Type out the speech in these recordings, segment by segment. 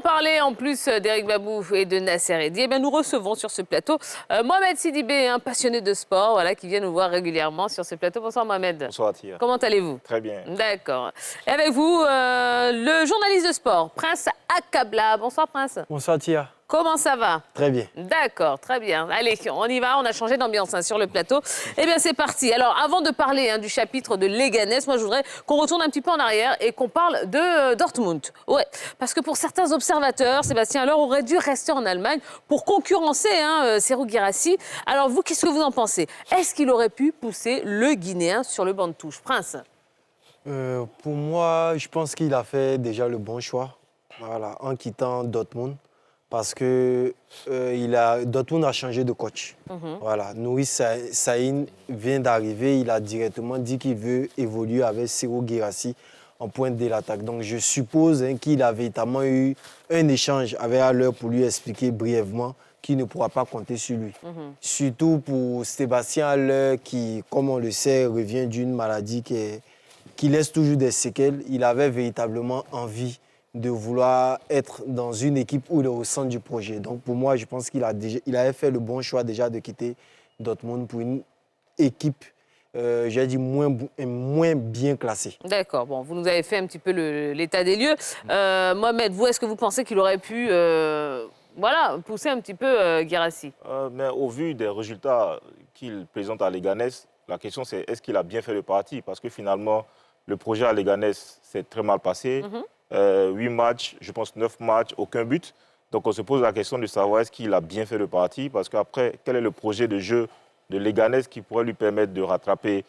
en parler, en plus d'Eric Babou et de Nasser Eddy, nous recevons sur ce plateau Mohamed Sidibé, un passionné de sport, voilà, qui vient nous voir régulièrement sur ce plateau. Bonsoir Mohamed. Bonsoir Tia. Comment allez-vous? Très bien. D'accord. Et avec vous, le journaliste de sport, Prince Akabla. Bonsoir Prince. Bonsoir Tia. Comment ça va? Très bien. D'accord, très bien. Allez, on y va, on a changé d'ambiance sur le plateau. Eh bien, c'est parti. Alors, avant de parler du chapitre de Leganés, moi, je voudrais qu'on retourne un petit peu en arrière et qu'on parle de Dortmund. Ouais, parce que pour certains observateurs, Sébastien Haller aurait dû rester en Allemagne pour concurrencer Serhou Guirassy. Alors, vous, qu'est-ce que vous en pensez? Est-ce qu'il aurait pu pousser le Guinéen sur le banc de touche? Prince? Pour moi, je pense qu'il a fait déjà le bon choix, voilà, en quittant Dortmund. Parce que Dortmund a changé de coach. Voilà, Nouri Sahin vient d'arriver, il a directement dit qu'il veut évoluer avec Serhou Guirassy en pointe de l'attaque. Donc je suppose qu'il a véritablement eu un échange avec Haller pour lui expliquer brièvement qu'il ne pourra pas compter sur lui. Surtout pour Sébastien Haller qui, comme on le sait, revient d'une maladie qui laisse toujours des séquelles. Il avait véritablement envie de vouloir être dans une équipe où il est au centre du projet. Donc pour moi, je pense qu'il avait fait le bon choix déjà de quitter Dortmund pour une équipe, j'ai dit, moins bien classée. D'accord. Bon, vous nous avez fait un petit peu l'état des lieux. Mohamed, vous, est-ce que vous pensez qu'il aurait pu pousser un petit peu Guirassy? Mais au vu des résultats qu'il présente à Leganés, la question c'est est-ce qu'il a bien fait le parti? Parce que finalement, le projet à Leganés s'est très mal passé. 8 matchs, je pense 9 matchs, aucun but. Donc on se pose la question de savoir est-ce qu'il a bien fait le parti, parce qu'après, quel est le projet de jeu de Leganés qui pourrait lui permettre de rattraper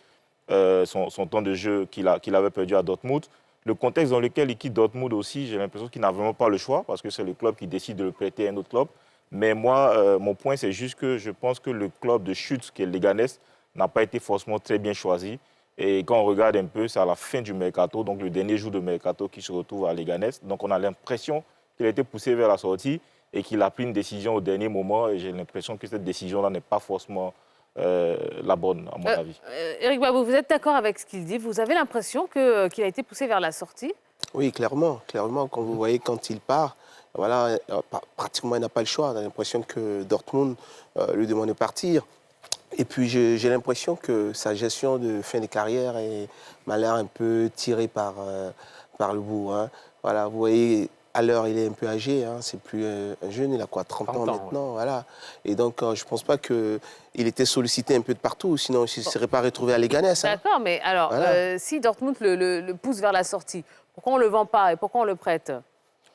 son temps de jeu qu'il avait perdu à Dortmund. Le contexte dans lequel il quitte Dortmund aussi, j'ai l'impression qu'il n'a vraiment pas le choix, parce que c'est le club qui décide de le prêter à un autre club. Mais moi, mon point, c'est juste que je pense que le club de chute, qui est Leganés, n'a pas été forcément très bien choisi. Et quand on regarde un peu, c'est à la fin du mercato, donc le dernier jour de mercato qui se retrouve à Leganés. Donc on a l'impression qu'il a été poussé vers la sortie et qu'il a pris une décision au dernier moment. Et j'ai l'impression que cette décision-là n'est pas forcément la bonne, à mon avis. Eric Babou, vous êtes d'accord avec ce qu'il dit? Vous avez l'impression qu'il a été poussé vers la sortie? Oui, clairement. Quand vous voyez quand il part, voilà, pratiquement il n'a pas le choix. On a l'impression que Dortmund lui demande de partir. Et puis j'ai l'impression que sa gestion de fin de carrière m'a l'air un peu tirée par le bout. Hein. Voilà, vous voyez, à l'heure il est un peu âgé, hein, c'est plus un jeune, il a quoi, 30 ans maintenant. Ouais. Voilà. Et donc je ne pense pas qu'il était sollicité un peu de partout, sinon il ne serait pas retrouvé à Leganés. Hein. D'accord, mais alors, voilà. Si Dortmund le pousse vers la sortie, pourquoi on ne le vend pas et pourquoi on le prête?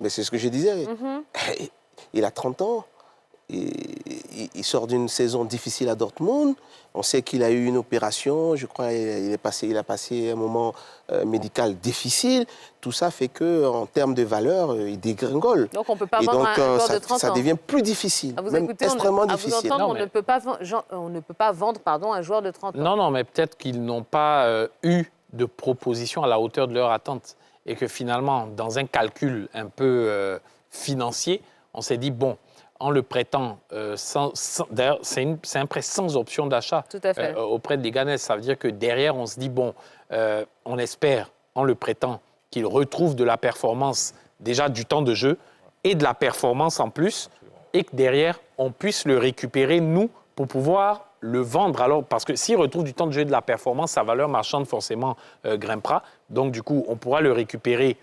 Mais c'est ce que je disais. Il a 30 ans. Il sort d'une saison difficile à Dortmund. On sait qu'il a eu une opération. Je crois qu'il a passé un moment médical difficile. Tout ça fait qu'en termes de valeur, il dégringole. Donc on ne peut pas vendre un joueur de 30 ans. Ça devient plus difficile, extrêmement difficile. On ne peut pas vendre un joueur de 30 ans. Non, mais peut-être qu'ils n'ont pas eu de proposition à la hauteur de leur attente. Et que finalement, dans un calcul un peu financier, on s'est dit, bon, en le prêtant, d'ailleurs, c'est un prêt sans option d'achat auprès de Leganés. Ça veut dire que derrière, on se dit, bon, on espère, en le prêtant, qu'il retrouve de la performance, déjà du temps de jeu, et de la performance en plus, et que derrière, on puisse le récupérer, nous, pour pouvoir le vendre. Alors, parce que s'il retrouve du temps de jeu et de la performance, sa valeur marchande, forcément, grimpera. Donc, du coup, on pourra le récupérer.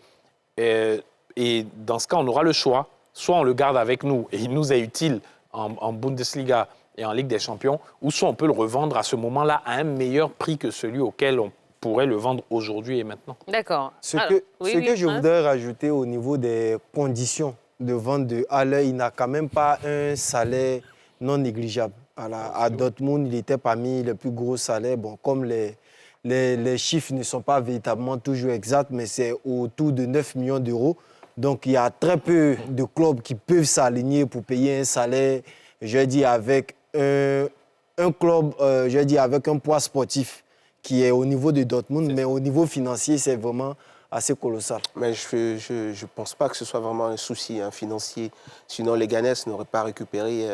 Et dans ce cas, on aura le choix. Soit on le garde avec nous et il nous est utile en Bundesliga et en Ligue des Champions, ou soit on peut le revendre à ce moment-là à un meilleur prix que celui auquel on pourrait le vendre aujourd'hui et maintenant. D'accord. Ce que je voudrais rajouter au niveau des conditions de vente de Haller, il n'a quand même pas un salaire non négligeable. À Dortmund, il était parmi les plus gros salaires. Bon, comme les chiffres ne sont pas véritablement toujours exacts, mais c'est autour de 9 millions d'euros. Donc, il y a très peu de clubs qui peuvent s'aligner pour payer un salaire, je dis, avec un club, avec un poids sportif qui est au niveau de Dortmund, mais au niveau financier, c'est vraiment assez colossal. Mais je ne pense pas que ce soit vraiment un souci financier. Sinon, Leganés n'aurait pas récupéré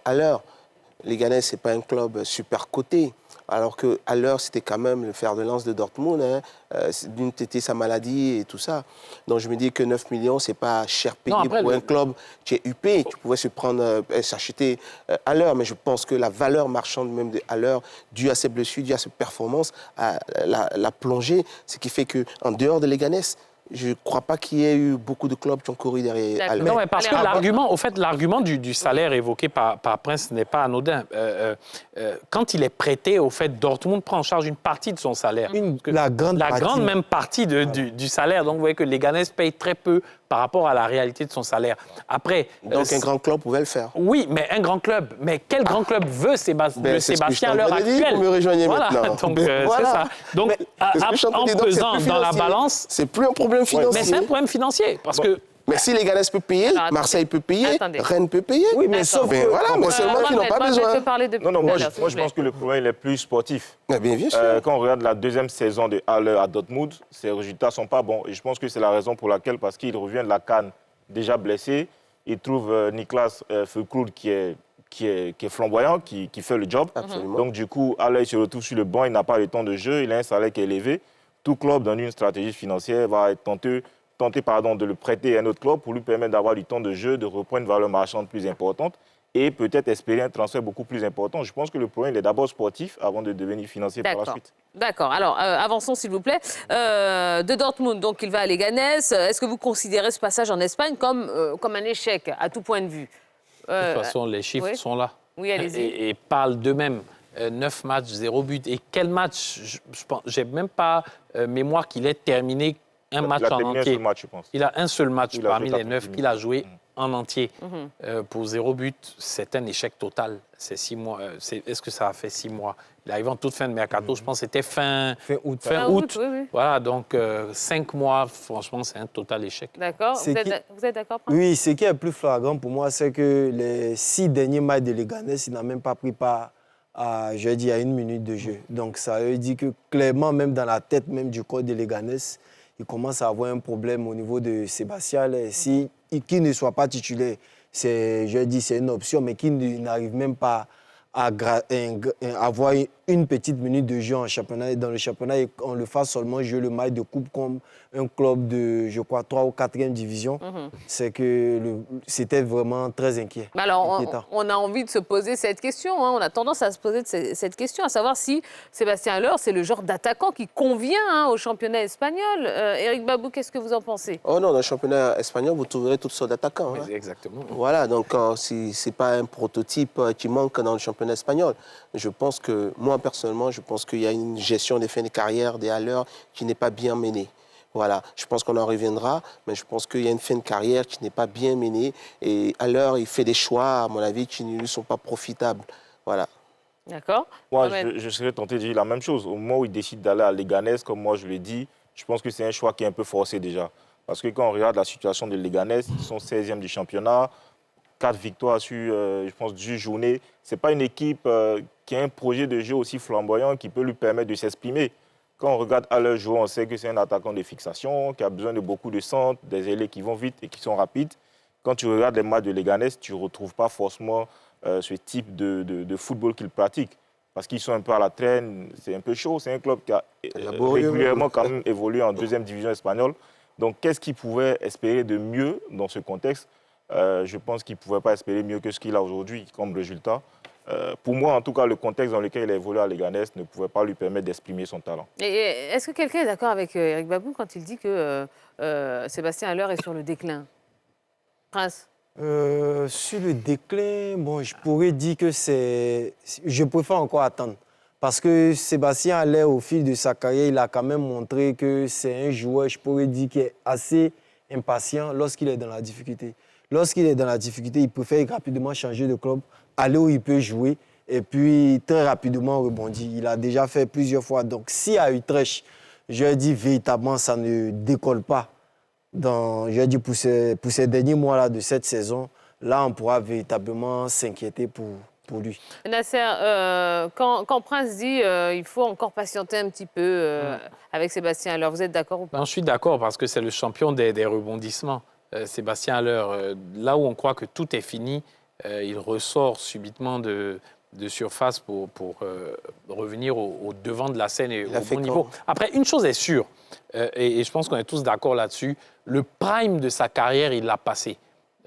à l'heure. Leganés, ce n'est pas un club super coté. alors qu'à l'heure, c'était quand même le fer de lance de Dortmund. Hein. D'une tétée sa maladie et tout ça. Donc je me dis que 9 millions, c'est pas cher payé pour un club qui est huppé. Tu pouvais s'acheter à l'heure, mais je pense que la valeur marchande même à l'heure, due à ses blessures, due à ses performances, la plongée, ce qui fait qu'en dehors de Leganés, je ne crois pas qu'il y ait eu beaucoup de clubs qui ont couru derrière. Non, mais parce que l'argument du salaire évoqué par Prince n'est pas anodin. Quand il est prêté, au fait, Dortmund prend en charge une partie de son salaire. La grande même partie du salaire. Donc, vous voyez que Leganés paye très peu par rapport à la réalité de son salaire. Après, donc, un grand club pouvait le faire. Oui, mais un grand club. Mais quel grand club veut Sébastien à l'heure actuelle? Vous me rejoignez maintenant. Donc, c'est ça. Donc, en pesant dans la balance... C'est plus un problème financier. Mais c'est un problème financier, parce que... Mais si Leganés peut payer, Marseille peut payer, Rennes peut payer. Oui, mais sauf que... Voilà, mais seulement qu'ils n'ont pas besoin. Non, moi je pense que le problème il est plus sportif. Mais bien sûr. Quand on regarde la deuxième saison de Haller à Dortmund, ses résultats ne sont pas bons. Et je pense que c'est la raison pour laquelle, parce qu'il revient de la CAN déjà blessé, il trouve Niklas Füllkrug qui est flamboyant, qui fait le job. Absolument. Donc du coup, Haller se retrouve sur le banc, il n'a pas le temps de jeu, il a un salaire qui est élevé. Tout club dans une stratégie financière va être tenté de le prêter à un autre club pour lui permettre d'avoir du temps de jeu, de reprendre une valeur marchande plus importante et peut-être espérer un transfert beaucoup plus important. Je pense que le problème il est d'abord sportif avant de devenir financier par la suite. D'accord. Alors, avançons s'il vous plaît. De Dortmund, donc il va à Leganés. Est-ce que vous considérez ce passage en Espagne comme un échec à tout point de vue? De toute façon, les chiffres sont là. Oui, allez-y. Et parlent d'eux-mêmes. 9 matchs, 0 but. Et quel match? Je n'ai même pas mémoire qu'il ait terminé un match en entier. Il a un seul match, je pense. Il a un seul match parmi les 9 qu'il a joué en entier. Pour 0 but, c'est un échec total. C'est 6 mois. Est-ce que ça a fait 6 mois? Il arrive en toute fin de mercato, je pense que c'était fin août. Oui. Voilà, donc 5 mois, franchement, c'est un total échec. D'accord. Vous êtes d'accord, Prince? Oui, ce qui est plus flagrant pour moi, c'est que les 6 derniers matchs de Leganés, il n'a même pas pris part à 1 minute de jeu. Donc ça veut dire que clairement, même dans la tête même du corps de Leganés, il commence à avoir un problème au niveau de Sébastien. Si qu'il ne soit pas titulaire, c'est une option, mais qu'il n'arrive même pas à avoir une petite minute de jeu en championnat, dans le championnat, et on le fasse seulement jouer le match de coupe comme un club de, je crois, 3e ou 4e division, c'est que c'était vraiment très inquiet. Alors, on a envie de se poser cette question, hein. On a tendance à se poser cette question, à savoir si Sébastien Haller, c'est le genre d'attaquant qui convient au championnat espagnol. Éric Babou, qu'est-ce que vous en pensez? Oh non, dans le championnat espagnol, vous trouverez toutes sortes d'attaquants. Oui, exactement. Voilà, donc ce n'est pas un prototype qui manque dans le championnat espagnol. Je pense que, moi personnellement, je pense qu'il y a une gestion des fins de carrière des Haller qui n'est pas bien menée. Voilà, je pense qu'on en reviendra, mais je pense qu'il y a une fin de carrière qui n'est pas bien menée. Et Haller, il fait des choix, à mon avis, qui ne lui sont pas profitables. Voilà. D'accord. Moi, je serais tenté de dire la même chose. Au moment où il décide d'aller à Leganés, comme moi je l'ai dit, je pense que c'est un choix qui est un peu forcé déjà. Parce que quand on regarde la situation de Leganés, ils sont 16e du championnat, 4 victoires sur, je pense, 10 journées. Ce n'est pas une équipe qui a un projet de jeu aussi flamboyant qui peut lui permettre de s'exprimer. Quand on regarde à leur joueur, on sait que c'est un attaquant de fixation, qui a besoin de beaucoup de centres, des ailiers qui vont vite et qui sont rapides. Quand tu regardes les matchs de Leganés, tu ne retrouves pas forcément ce type de football qu'ils pratiquent. Parce qu'ils sont un peu à la traîne, c'est un peu chaud. C'est un club qui a régulièrement quand même évolué en 2e division espagnole. Donc, qu'est-ce qu'il pouvait espérer de mieux dans ce contexte? Je pense qu'il ne pouvait pas espérer mieux que ce qu'il a aujourd'hui comme résultat. Pour moi, en tout cas, le contexte dans lequel il a évolué à Leganés ne pouvait pas lui permettre d'exprimer son talent. Et est-ce que quelqu'un est d'accord avec Éric Babou quand il dit que Sébastien Haller est sur le déclin? Prince? Sur le déclin, bon, je pourrais dire que c'est... Je préfère encore attendre. Parce que Sébastien Haller, au fil de sa carrière, il a quand même montré que c'est un joueur, je pourrais dire, qui est assez impatient lorsqu'il est dans la difficulté. Lorsqu'il est dans la difficulté, il préfère rapidement changer de club, aller où il peut jouer et puis très rapidement rebondir. Il a déjà fait plusieurs fois. Donc, si à Utrecht, je dis véritablement, ça ne décolle pas, pour ces derniers mois-là de cette saison, là, on pourra véritablement s'inquiéter pour lui. Nasser, quand Prince dit il faut encore patienter un petit peu avec Sébastien Haller, vous êtes d'accord ou pas? Je suis d'accord parce que c'est le champion des rebondissements. Sébastien Haller, là où on croit que tout est fini, il ressort subitement de de surface pour revenir au devant de la scène et au a fait bon niveau. quand? Après, une chose est sûre, et je pense qu'on est tous d'accord là-dessus, le prime de sa carrière, il l'a passé.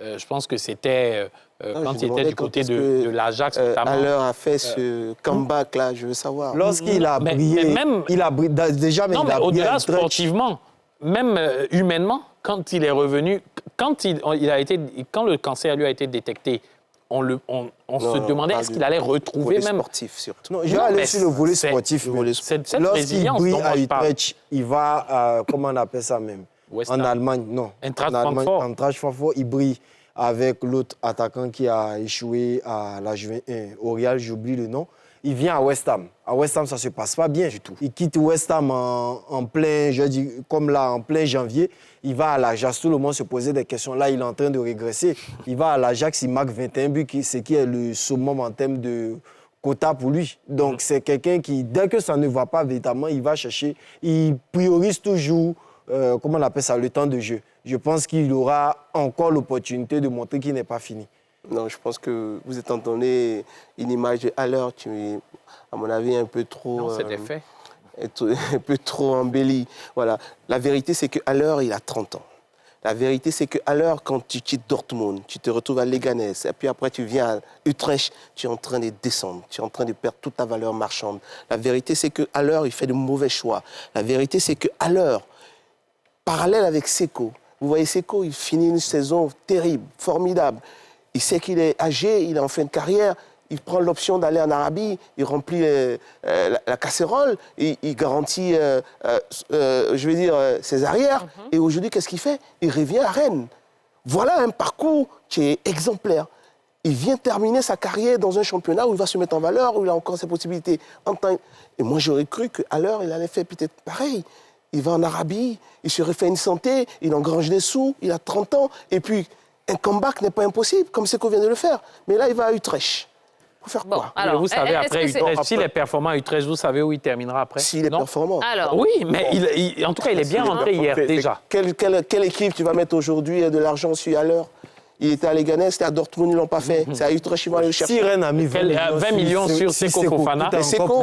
Je pense que c'était quand il était du côté de l'Ajax, notamment. Alors a fait ce comeback-là, je veux savoir. Lorsqu'il a brillé, mais même- il a brillé, déjà, mais Non, il mais a brillé au-delà à Utrecht. sportivement, même humainement, quand il est revenu, quand le cancer lui a été détecté, on se demandait est-ce qu'il allait retrouver volet même sportif, surtout. Non, je vais Non, aller mais sur le volet c'est- sportif. le mais volet cette Lorsqu'il résilience brille dont à moi je parle. Utrecht, il va, comment on appelle ça même West En Ham. Allemagne, non. Eintracht En Allemagne, Francfort. Eintracht Francfort, il brille avec l'autre attaquant qui a échoué à au Real, j'oublie le nom. Il vient à West Ham. À West Ham, ça ne se passe pas bien du tout. Il quitte West Ham en plein, je dis, comme là, en plein janvier. Il va à l'Ajax, tout le monde se posait des questions. Là, il est en train de régresser. Il va à l'Ajax, il marque 21 buts, ce qui est le summum en termes de quota pour lui. Donc, c'est quelqu'un qui, dès que ça ne va pas véritablement, il va chercher, il priorise toujours, comment on appelle ça, le temps de jeu. Je pense qu'il aura encore l'opportunité de montrer qu'il n'est pas fini. Non, je pense que vous êtes en donné une image de Haller qui est, à mon avis, un peu trop... Non, c'était fait. un peu trop embellie. Voilà. La vérité, c'est que Haller, il a 30 ans. La vérité, c'est que Haller, quand tu quittes Dortmund, tu te retrouves à Leganés, et puis après tu viens à Utrecht, tu es en train de descendre, tu es en train de perdre toute ta valeur marchande. La vérité, c'est que Haller, il fait de mauvais choix. La vérité, c'est que Haller, parallèle avec Seko, vous voyez Seko, il finit une saison terrible, formidable. Il sait qu'il est âgé, il est en fin de carrière, il prend l'option d'aller en Arabie, il remplit la casserole, il garantit, je veux dire, ses arrières. Et aujourd'hui, qu'est-ce qu'il fait? Il revient à Rennes. Voilà un parcours qui est exemplaire. Il vient terminer sa carrière dans un championnat où il va se mettre en valeur, où il a encore ses possibilités. Et moi, j'aurais cru qu'à l'heure, il allait faire peut-être pareil. Il va en Arabie, il se refait une santé, il engrange des sous, il a 30 ans, et puis un comeback n'est pas impossible, comme Seko vient de le faire. Mais là, il va à Utrecht. Pour faire quoi? Mais vous savez, est-ce après que c'est- Utrecht, s'il est performant à Utrecht, vous savez où il terminera après? S'il est Non? performant. Alors, Oui, mais en tout cas, il est bien rentré hier, déjà. Quelle équipe tu vas mettre aujourd'hui de l'argent sur à l'heure? Il était à Leganés, c'était à Dortmund, ils ne l'ont pas fait. C'est à Utrecht, ils vont aller le chercher. Si Rennes a mis 20 millions sur Seko Fofana. Mais Seko,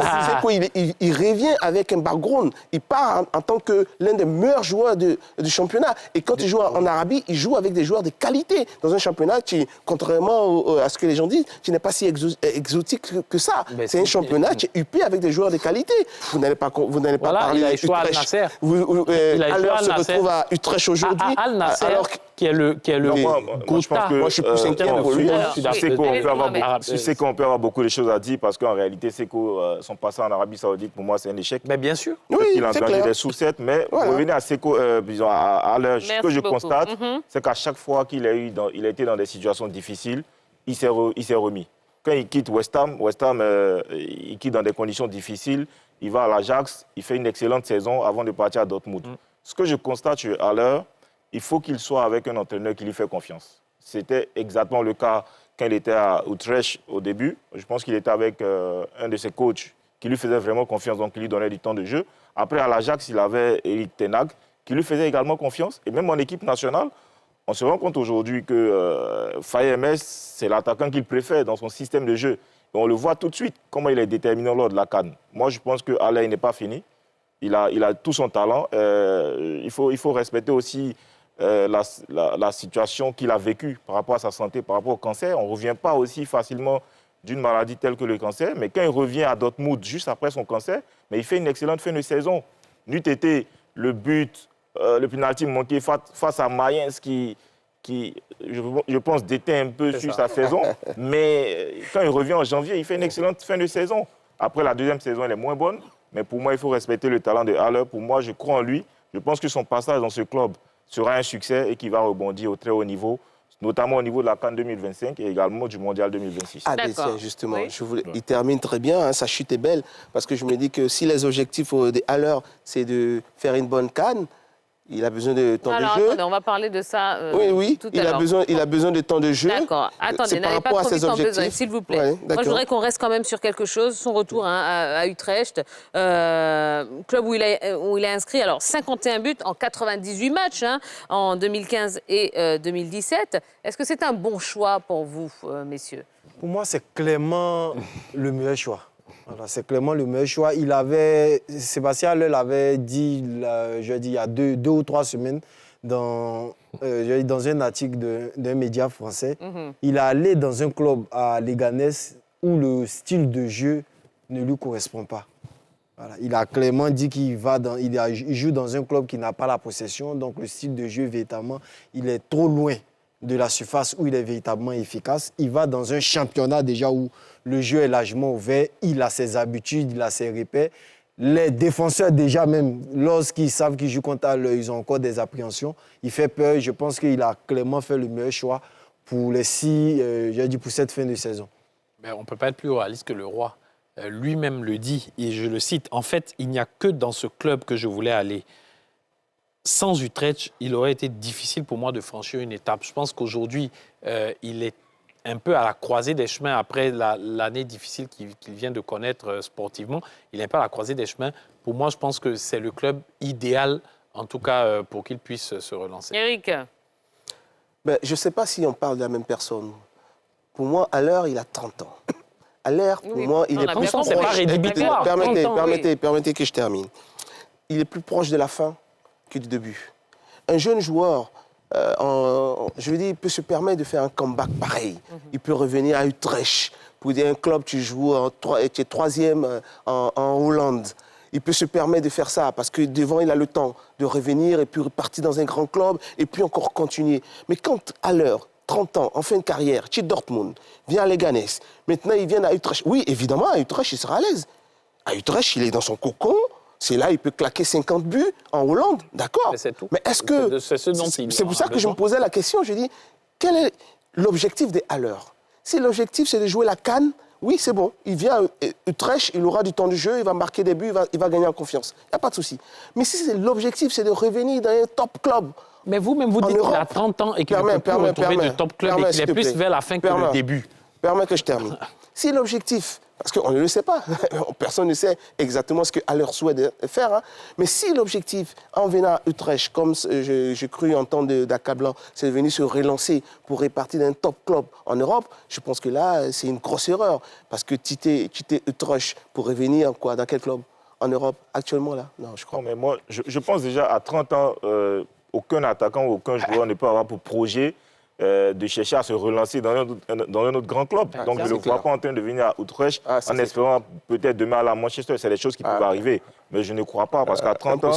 il revient avec un background. Il part en tant que l'un des meilleurs joueurs du championnat. Et quand il joue en Arabie, il joue avec des joueurs de qualité. Dans un championnat qui, contrairement à ce que les gens disent, qui n'est pas si exotique que ça. C'est un championnat qui est huppé avec des joueurs de qualité. Vous n'allez pas Voilà, parler il a échoué à Al Utrecht. Nasser. Il a échoué à Al se Nasser. retrouve à Utrecht aujourd'hui. Al Nasser, alors qui est le Moi, je pense que, Moi, je suis plus inquiet pour lui. Alors, Sur oui, Seko, allez-y, Mohamed. on peut avoir beaucoup de choses à dire parce qu'en réalité, Seko, son passage en Arabie Saoudite, pour moi, c'est un échec. Mais bien sûr. Oui, Il a c'est engagé clair. des sous-sets, mais Voilà. pour revenir à Seko, disons, à l'heure, ce que Merci je beaucoup. constate, c'est qu'à chaque fois qu'il a été dans des situations difficiles, il s'est remis. Quand il quitte West Ham, il quitte dans des conditions difficiles, il va à l'Ajax, il fait une excellente saison avant de partir à Dortmund. Ce que je constate à l'heure, il faut qu'il soit avec un entraîneur qui lui fait confiance. C'était exactement le cas quand il était à Utrecht au début. Je pense qu'il était avec un de ses coachs qui lui faisait vraiment confiance, donc qui lui donnait du temps de jeu. Après, à l'Ajax, il avait Erik ten Hag qui lui faisait également confiance. Et même en équipe nationale, on se rend compte aujourd'hui que Faye MS, c'est l'attaquant qu'il préfère dans son système de jeu. Et on le voit tout de suite, comment il est déterminant lors de la CAN. Moi, je pense qu'Alain n'est pas fini. Il a tout son talent. Il faut respecter aussi la situation qu'il a vécue par rapport à sa santé, par rapport au cancer. On ne revient pas aussi facilement d'une maladie telle que le cancer, mais quand il revient à Dortmund juste après son cancer, mais il fait une excellente fin de saison. N'eût été le but, le penalty manqué face à Mayence qui je pense, déteint un peu sur sa saison, mais quand il revient en janvier, il fait une excellente fin de saison. Après, la deuxième saison, elle est moins bonne, mais pour moi, il faut respecter le talent de Haller. Pour moi, je crois en lui. Je pense que son passage dans ce club sera un succès et qu'il va rebondir au très haut niveau, notamment au niveau de la CAN 2025 et également du Mondial 2026. Ah, ben, D'accord. tiens, justement, Oui. il termine très bien, hein, sa chute est belle, parce que je me dis que si les objectifs des Haller, c'est de faire une bonne CAN, il a besoin de temps Alors, de jeu. attendez, on va parler de ça Oui, tout à il a l'heure. besoin de temps de jeu. D'accord. Attendez, C'est par n'allez pas rapport à trop ses vite en besogne, objectifs. s'il vous plaît. Ouais, Moi, je d'accord. voudrais qu'on reste quand même sur quelque chose. Son retour à Utrecht, club où il a inscrit alors 51 buts en 98 matchs en 2015 et 2017. Est-ce que c'est un bon choix pour vous, messieurs? Pour moi, c'est clairement le meilleur choix. Voilà, c'est clairement le meilleur choix. Sébastien Haller l'avait dit, il y a deux ou 3 semaines, dans un article d'un média français. Il est allé dans un club à Leganés où le style de jeu ne lui correspond pas. Voilà. Il a clairement dit qu'il joue dans un club qui n'a pas la possession, donc le style de jeu, véritablement, il est trop loin de la surface où il est véritablement efficace. Il va dans un championnat déjà où le jeu est largement ouvert, il a ses habitudes, il a ses repères. Les défenseurs, déjà même, lorsqu'ils savent qu'ils jouent contre eux, ils ont encore des appréhensions. Il fait peur. Je pense qu'il a clairement fait le meilleur choix pour pour cette fin de saison. Mais on ne peut pas être plus réaliste que le roi. Lui-même le dit, et je le cite, « En fait, il n'y a que dans ce club que je voulais aller. Sans Utrecht, il aurait été difficile pour moi de franchir une étape. » Je pense qu'aujourd'hui, il est un peu à la croisée des chemins après l'année difficile qu'il vient de connaître sportivement. Il est un peu à la croisée des chemins. Pour moi, je pense que c'est le club idéal, en tout cas, pour qu'il puisse se relancer. Eric? Ben, je ne sais pas si on parle de la même personne. Pour moi, Haller, il a 30 ans. Haller, pour moi, il est plus proche. C'est pas rédhibitoire. Permettez que je termine. Il est plus proche de la fin que du début. Un jeune joueur, je veux dire, il peut se permettre de faire un comeback pareil. Il peut revenir à Utrecht pour dire un club, tu joues, tu es 3e en Hollande. Il peut se permettre de faire ça parce que devant, il a le temps de revenir et puis repartir dans un grand club et puis encore continuer. Mais quand Haller, 30 ans, en fin de carrière, chez Dortmund, vient à Leganés, maintenant il vient à Utrecht. Oui, évidemment, à Utrecht, il sera à l'aise. À Utrecht, il est dans son cocon. C'est là, il peut claquer 50 buts en Hollande, d'accord. C'est tout. Mais est-ce que... C'est pour ça que je me posais la question, je dis, quel est l'objectif des Haller? Si l'objectif, c'est de jouer la CAN, oui, c'est bon. Il vient à Utrecht, il aura du temps de jeu, il va marquer des buts, il va gagner en confiance. Il n'y a pas de souci. Mais si l'objectif, c'est de revenir dans un top club... Mais vous-même, vous dites qu'il a 30 ans et qu'il ne peut plus retrouver de top club et qu'il est plus vers la fin que le début. Permets que je termine. Si l'objectif, parce qu'on ne le sait pas, personne ne sait exactement ce que Haller souhaite faire, hein, mais si l'objectif, en venant à Utrecht, comme j'ai cru entendre d'Akablan, c'est de venir se relancer pour répartir d'un top club en Europe, je pense que là, c'est une grosse erreur. Parce que quitter Utrecht pour revenir dans quel club en Europe actuellement là? Non, je crois. Non, mais moi, je pense déjà à 30 ans, aucun attaquant ou aucun joueur ne peut avoir pour projet de chercher à se relancer dans un autre grand club. Donc, je ne le vois pas en train de venir à Utrecht en espérant peut-être demain à la Manchester. C'est des choses qui peuvent arriver. Mais je ne crois pas parce qu'à 30 ans,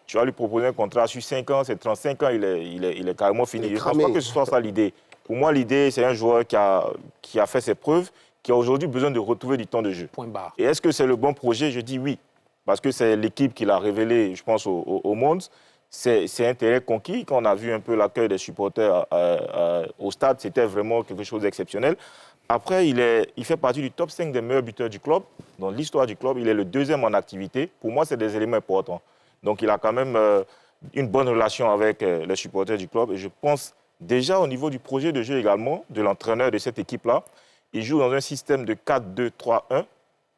tu vas lui proposer un contrat sur 5 ans, c'est 35 ans, il est carrément fini. Je ne pense pas que ce soit ça l'idée. Pour moi, l'idée, c'est un joueur qui a fait ses preuves, qui a aujourd'hui besoin de retrouver du temps de jeu. Point barre. Et est-ce que c'est le bon projet? Je dis oui. Parce que c'est l'équipe qui l'a révélé, je pense, au monde. C'est un terrain conquis. Quand on a vu un peu l'accueil des supporters au stade, c'était vraiment quelque chose d'exceptionnel. Après, il fait partie du top 5 des meilleurs buteurs du club. Dans l'histoire du club, il est le 2e en activité. Pour moi, c'est des éléments importants. Donc, il a quand même une bonne relation avec les supporters du club. Et je pense déjà au niveau du projet de jeu également, de l'entraîneur de cette équipe-là, il joue dans un système de 4-2-3-1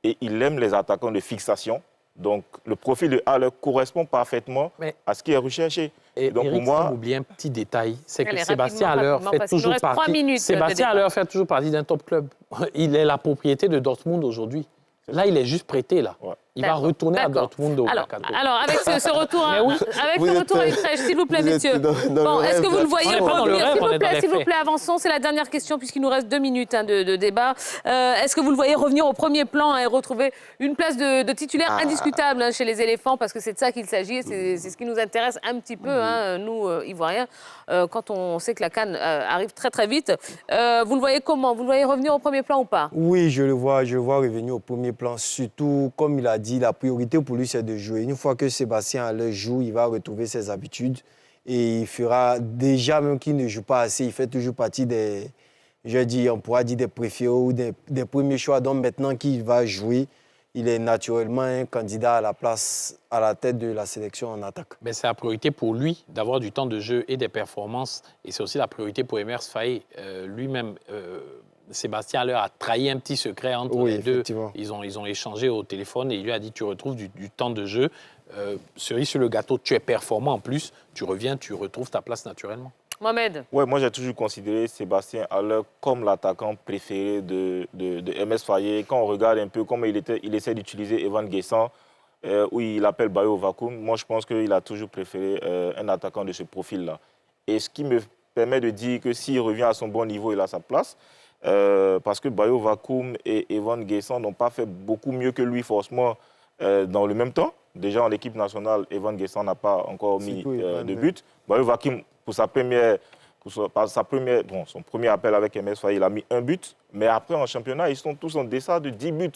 et il aime les attaquants de fixation. Donc, le profil de Haller correspond parfaitement à ce qui est recherché. Et donc, Eric, pour moi, oublier un petit détail, c'est que Sébastien Haller fait toujours partie d'un top club. Il est la propriété de Dortmund aujourd'hui. Là, il est juste prêté, là. Ouais. Il va retourner à Dortmund au mercato. Alors, avec ce retour, à Utrecht, s'il vous plaît, messieurs. Bon, est-ce que vous le voyez revenir? S'il vous plaît, avançons. C'est la dernière question, puisqu'il nous reste 2 minutes de débat. Est-ce que vous le voyez revenir au premier plan et retrouver une place de titulaire indiscutable chez les éléphants? Parce que c'est de ça qu'il s'agit. C'est ce qui nous intéresse un petit peu, nous, Ivoiriens, quand on sait que la CAN arrive très, très vite. Vous le voyez comment? Vous le voyez revenir au premier plan ou pas? Oui, je le vois revenir au premier plan. Surtout, comme il a dit, la priorité pour lui, c'est de jouer. Une fois que Sébastien Haller joue, il va retrouver ses habitudes et il fera, déjà même qu'il ne joue pas assez, il fait toujours partie on pourra dire des préférés ou des premiers choix. Donc maintenant qu'il va jouer, il est naturellement un candidat à la place, à la tête de la sélection en attaque. Mais c'est la priorité pour lui d'avoir du temps de jeu et des performances. Et c'est aussi la priorité pour Emers Faé. Lui-même, Sébastien Haller a trahi un petit secret entre les deux. Ils ont échangé au téléphone et il lui a dit tu retrouves du temps de jeu. Cerise sur le gâteau, tu es performant en plus, tu reviens, tu retrouves ta place naturellement. Mohamed. Ouais, moi j'ai toujours considéré Sébastien Haller comme l'attaquant préféré de MS Faye. Quand on regarde un peu comment il essaie d'utiliser Evan Guessant, où il appelle Bayo Vakoum, moi je pense qu'il a toujours préféré un attaquant de ce profil-là. Et ce qui me permet de dire que s'il revient à son bon niveau, il a sa place. Parce que Bayo Vakoum et Evan Guessant n'ont pas fait beaucoup mieux que lui, forcément, dans le même temps. Déjà en équipe nationale, Evan Guessant n'a pas encore mis de but. Bayo Vakoum, pour son premier appel avec MS Faye, il a mis un but. Mais après, en championnat, ils sont tous en deçà de 10 buts.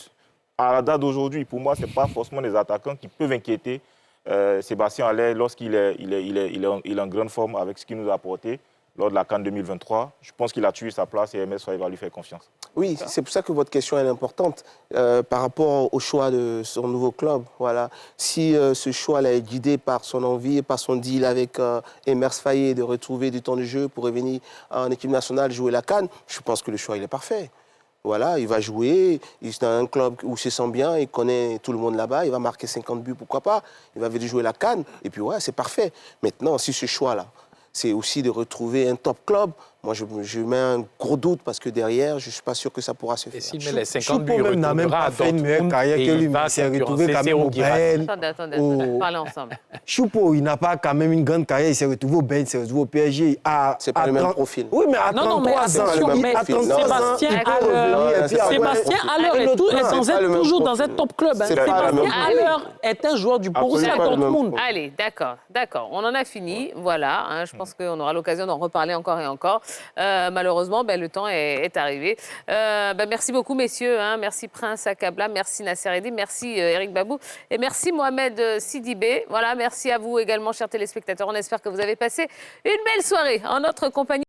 À la date d'aujourd'hui, pour moi, ce n'est pas forcément des attaquants qui peuvent inquiéter Sébastien Haller lorsqu'il est en grande forme avec ce qu'il nous a apporté lors de la CAN 2023. Je pense qu'il a tué sa place et MS Faye va lui faire confiance. Oui, c'est pour ça que votre question est importante par rapport au choix de son nouveau club. Voilà. Si ce choix-là est guidé par son envie et par son deal avec Emers Faye de retrouver du temps de jeu pour revenir en équipe nationale jouer la CAN, je pense que le choix il est parfait. Voilà, il va jouer, il est dans un club où il se sent bien, il connaît tout le monde là-bas, il va marquer 50 buts, pourquoi pas. Il va venir jouer la CAN, et puis ouais, c'est parfait. Maintenant, si ce choix-là, c'est aussi de retrouver un top club, moi je mets un gros doute parce que derrière, je ne suis pas sûr que ça pourra se faire. Et s'il met les 50 buts, Choupo il n'a même retournera pas à fait une meilleure Dortmund carrière et que lui, il va il s'est retrouvé quand concurrencer même au Serhou Guirassy. Bel. Attendez, parlez ensemble. Il n'a pas quand même une grande carrière, il s'est retrouvé au Ben, il s'est retrouvé au PSG. C'est pas le même profil. Oui, mais à Non, mais 33 ans, attention, mais à 33 ans, Sébastien il peut Haller, revenir et puis après- Sébastien Haller est toujours dans un top club. C'est pas le Sébastien même Haller est un joueur du Borussia Absolument pas le même Dortmund. Allez, d'accord. On en a fini. Voilà, hein, je pense qu'on aura l'occasion d'en reparler encore et encore. Malheureusement, le temps est arrivé. Merci beaucoup, messieurs. Hein. Merci Prince Akabla, merci Nasser Eddi, merci Eric Babou et merci Mohamed Sidibé. Voilà, merci à vous également, chers téléspectateurs. On espère que vous avez passé une belle soirée en notre compagnie.